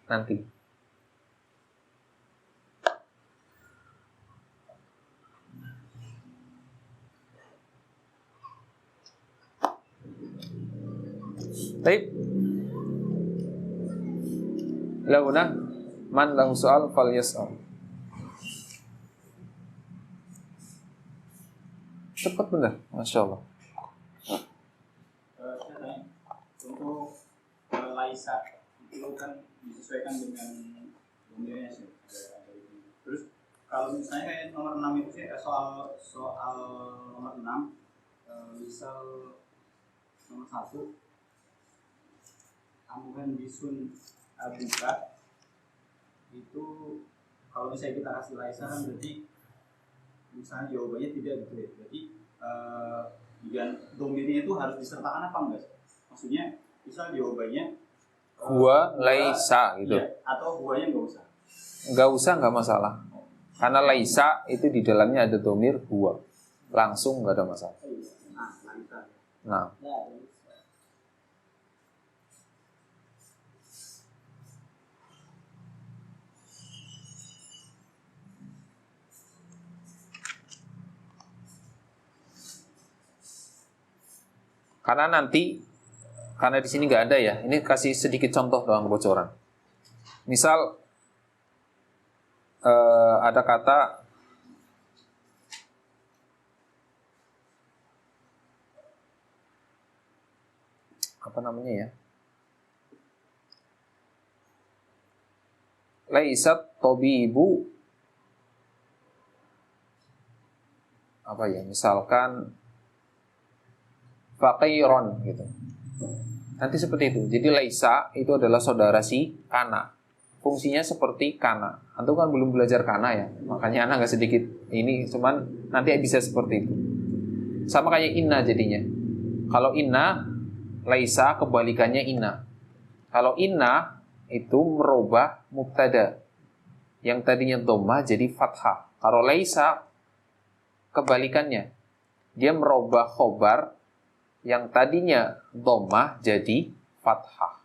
Nanti. Baik. Lahuna man lahu soal fal yas'al. Cepat benar, masya Allah. Saya tanya, untuk Laisa itu kan disesuaikan dengan domirnya sih. Terus kalau misalnya kayak nomor 6 itu sih soal nomor 6 misal nomor 1 amuhan bisun abuka itu kalau misalnya kita kasih Laisa kan berarti misalnya jawabannya tidak gitu ya. Berarti domirnya itu harus disertakan apa enggak? Maksudnya misal jawabannya Huwa laisa gitu. Iya, atau huwanya Enggak usah, enggak masalah. Karena laisa itu di dalamnya ada domir huwa. Langsung enggak ada masalah. Nah, karena di sini nggak ada ya. Ini kasih sedikit contoh doang kebocoran. Misal ada kata apa namanya ya? Laisat tabibu apa ya? Misalkan faqiron gitu. Nanti seperti itu. Jadi laisa itu adalah saudara si kana. Fungsinya seperti kana. Antum kan belum belajar kana ya. Makanya anak agak sedikit ini, cuman nanti bisa seperti itu. Sama kayak inna jadinya. Kalau inna, laisa kebalikannya inna. Kalau inna itu merubah mubtada. Yang tadinya dhammah jadi fathah. Kalau laisa kebalikannya. Dia merubah khobar yang tadinya dhammah jadi fathah.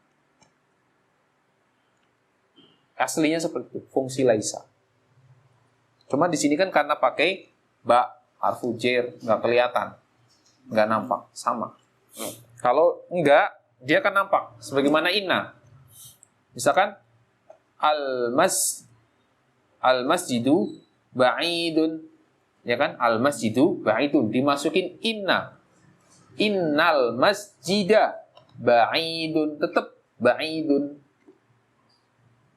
Aslinya seperti itu, fungsi laisa. Cuma di sini kan karena pakai ba, harfu jar, nggak kelihatan, nggak nampak, sama. Kalau enggak, dia kan nampak, sebagaimana inna. Misalkan al-masjidu ba'idun, ya kan? Al-masjidu ba'idun, dimasukin inna. Innal masjida ba'idun, tetap ba'idun.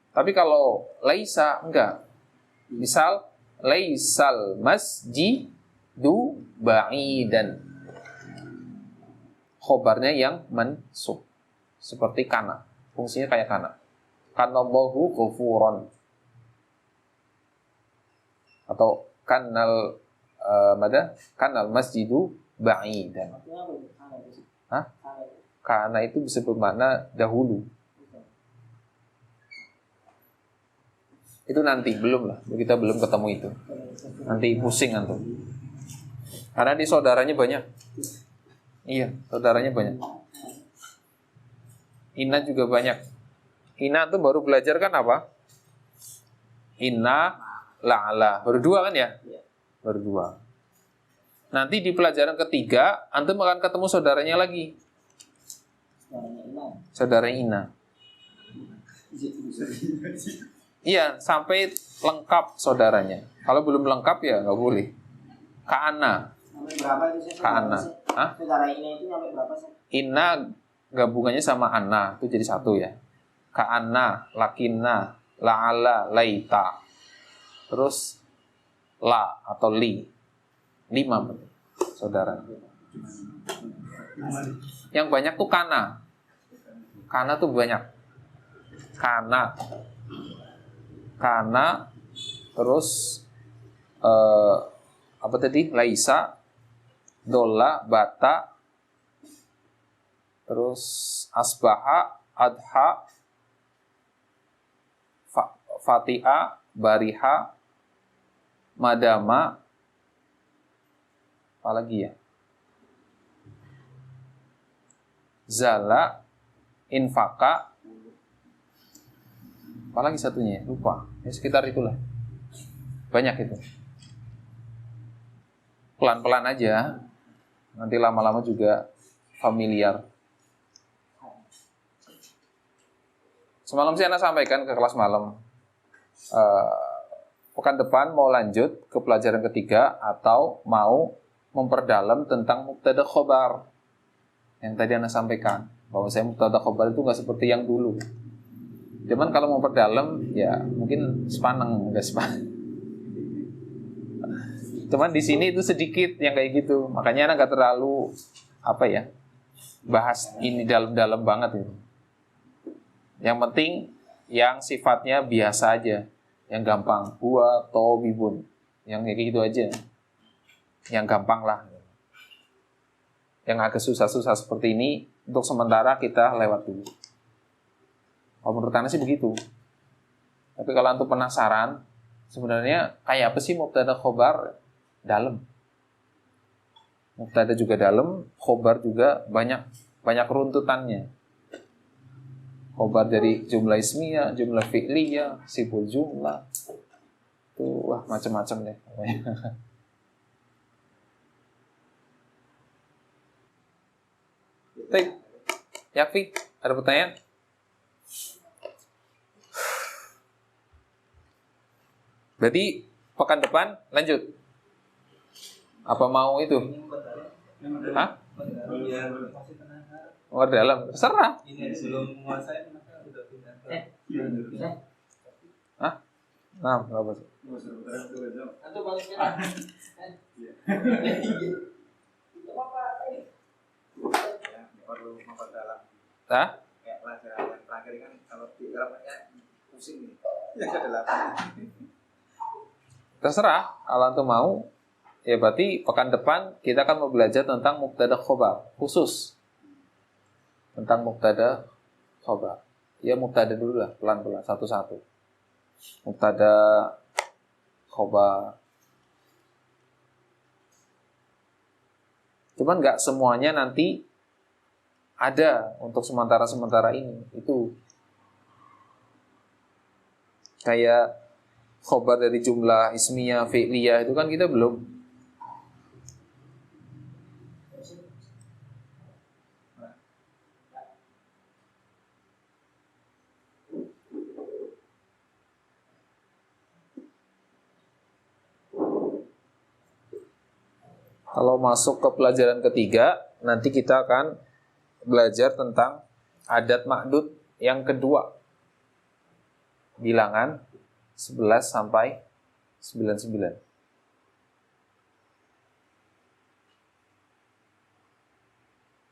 Tapi kalau laisa enggak. Misal laisal masjidu ba'idan. Khobarnya yang mansub. Seperti kana. Fungsinya kayak kana. Kanallahu ghafuron. Atau kanal kanal masjidu ba'idan. Hah? Kana itu bisa bermakna dahulu. Itu nanti, belum lah. Kita belum ketemu itu. Nanti pusing antum. Karena di saudaranya banyak. Iya, saudaranya banyak. Inna juga banyak. Inna tuh baru belajar kan apa? Inna la'ala. Baru dua kan ya? Baru dua. Nanti di pelajaran ketiga, antum akan ketemu saudaranya lagi. Saudaranya Inna. Iya, sampai lengkap saudaranya. Kalau belum lengkap ya nggak boleh. Ka'ana. Sampai berapa itu sih? Ka'ana. Hah? Saudara Inna itu sampai berapa sih? Inna gabungannya sama Anna, itu jadi satu ya. Ka'ana, lakinna, la'ala, laita. Terus la atau li. 5 saudara. Yang banyak tuh kana. Kana tuh banyak. Kana terus apa tadi? Laisa, dola, bata, terus asbaha, adha, fatiha, bariha, madama, apa lagi ya? Zala, infaka, apalagi satunya, lupa. Ya sekitar itulah. Banyak itu. Pelan-pelan aja. Nanti lama-lama juga familiar. Semalam sih Ana sampaikan ke kelas malam. Pekan depan mau lanjut ke pelajaran ketiga atau mau memperdalam tentang mubtada khobar. Yang tadi Ana sampaikan, bahwa saya mubtada khobar itu nggak seperti yang dulu. Cuman kalau mau perdalam, ya mungkin sepaneng, nggak sepaneng. Cuman di sini itu sedikit yang kayak gitu, makanya Ana nggak terlalu bahas ini dalam-dalam banget gitu. Yang penting yang sifatnya biasa aja, yang gampang, huwa, to, bibun, yang kayak gitu aja, yang gampang lah. Yang agak susah-susah seperti ini, untuk sementara kita lewat dulu. Kalau menurut Ana sih begitu. Tapi kalau antum penasaran, sebenarnya kayak apa sih mubtada khobar? Dalam. Mubtada juga dalam, khobar juga banyak runtutannya. Khobar dari jumlah ismiyah, jumlah fi'liyah, siful jumlah. Itu wah macam-macam deh. Baik. Yakfi, ada pertanyaan? Berarti pekan depan lanjut. Apa mau itu? Hah? Mau dalam? Terserah. Ini sebelum menguasai maka udah pindah. Hah? Nah, nggak apa. Atau balik merah. Perlu memperdalam. Hah? Kayak pelajaran yang terakhir kan kalau di dalamnya pusing nih. Yang ke-8. Terserah. Kalau antum mau, ya berarti pekan depan kita akan mau belajar tentang mubtada khobar khusus. Tentang mubtada khobar. Ya mubtada dulu lah, pelan-pelan, satu-satu. Mubtada khobar. Cuman nggak semuanya nanti ada untuk sementara-sementara ini. Itu kayak khobar dari jumlah ismiyah, fi'liyah itu kan kita belum. Kalau masuk ke pelajaran ketiga, nanti kita akan belajar tentang adat ma'dud yang kedua. Bilangan 11 sampai 99.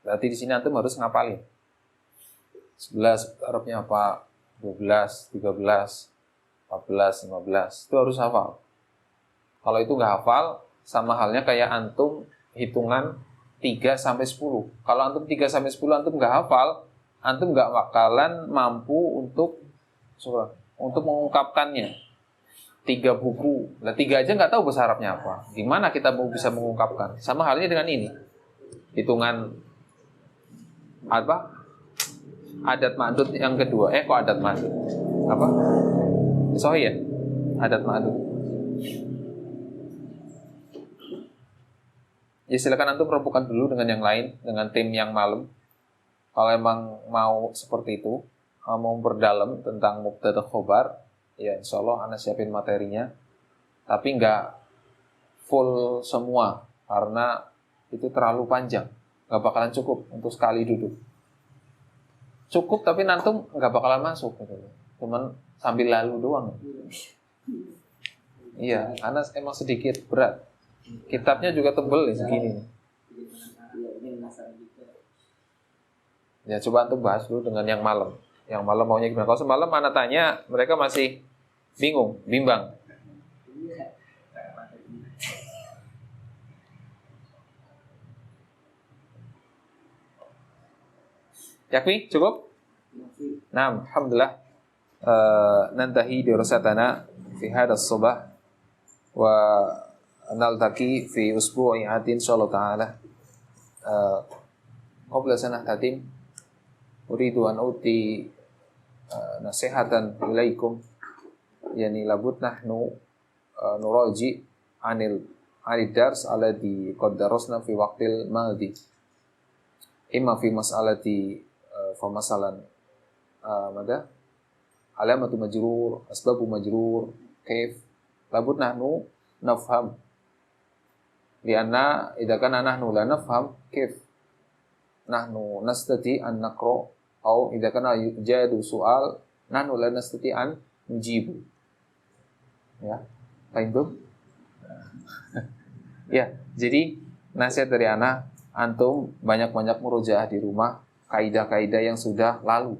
Berarti di sini antum harus ngapalin. 11 Arabnya apa? 12, 13, 14, 15. Itu harus hafal. Kalau itu nggak hafal, sama halnya kayak antum hitungan 3 sampai 10. Kalau antum 3 sampai 10 antum nggak hafal, antum nggak bakalan mampu untuk mengungkapkannya. 3 buku. Lah 3 aja nggak tahu bahasa Arabnya apa. Gimana kita mau bisa mengungkapkan? Sama halnya dengan ini. Hitungan apa? Adat ma'dud yang kedua. Kok adat ma'dud? Apa? Sahih ya? Adat ma'dud. Ya silakan antum rembukan dulu dengan yang lain, dengan tim yang malam. Kalau emang mau seperti itu, mau berdalam tentang mubtada khobar, ya insya Allah Ana siapin materinya. Tapi nggak full semua, karena itu terlalu panjang. Nggak bakalan cukup untuk sekali duduk. Cukup tapi nantum nggak bakalan masuk. Gitu. Cuman sambil lalu doang. Iya, Ana emang sedikit berat. Kitabnya juga tebel nih segini. Ya coba antum bahas dulu dengan yang malam. Yang malam maunya gimana? Kalau semalam Ana tanya, mereka masih bingung, bimbang. Yakfi, cukup? Nah, alhamdulillah. Nantahi dirasatana fi hadas subah wa naltaqi fi usbu'i atin insyaallah taala. Qabla sanah tatim uridu an uti nasihatan ilaikum, yani labud nahnu nuraji anil dars alladhi qad darasna fi waqtil madhi, imma fi mas'alati fa masalan mada alamatu majrur, asbabu majrur, kaif. Labud nahnu nafham. Lianna idza kana nahnu la nafham kaif nahnu nastati an naqra atau idza kana yujadu soal nahnu la nastati an nujibu. Ya, paham tuh? Ya, jadi nasihat dari ana, antum banyak-banyak murojaah di rumah kaidah-kaidah yang sudah lalu.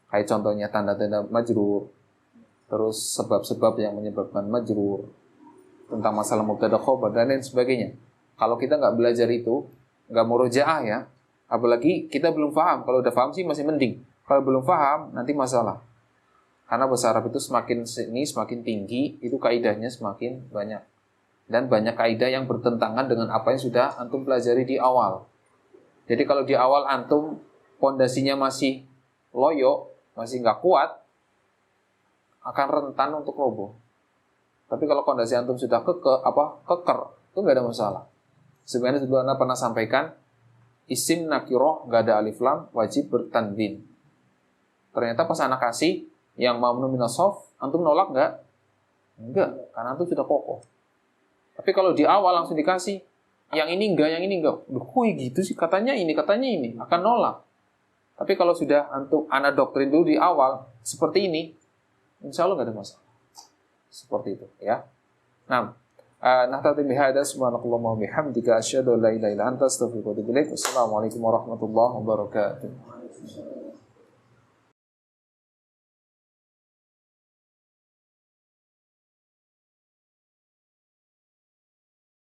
Kayak contohnya tanda-tanda majrur, terus sebab-sebab yang menyebabkan majrur, tentang masalah mubtada khobar dan lain sebagainya. Kalau kita nggak belajar itu, nggak murojaah ya, apalagi kita belum paham. Kalau udah paham sih masih mending. Kalau belum paham nanti masalah. Karena bahasa Arab itu semakin tinggi, itu kaidahnya semakin banyak. Dan banyak kaidah yang bertentangan dengan apa yang sudah antum pelajari di awal. Jadi kalau di awal antum pondasinya masih loyo, masih nggak kuat, akan rentan untuk roboh. Tapi kalau pondasi antum sudah keker, itu nggak ada masalah. Sebenarnya sebelum Anda pernah sampaikan, isim nakiroh nggak ada alif lam, wajib bertanwin. Ternyata pas anak kasih yang mamnu minas sof, antum nolak nggak? Enggak, karena antum sudah kokoh. Tapi kalau di awal langsung dikasih, yang ini enggak, kok gitu sih, katanya ini, akan nolak. Tapi kalau sudah antum anak doktrin dulu di awal seperti ini, insya Allah nggak ada masalah. Seperti itu ya. Nah, nahtati bihadza subhanakallahumma wa bihamdika asyhadu an la ilaha illa anta astaghfiruka wa atubu ilaik. Wassalamualaikum warahmatullahi wabarakatuh.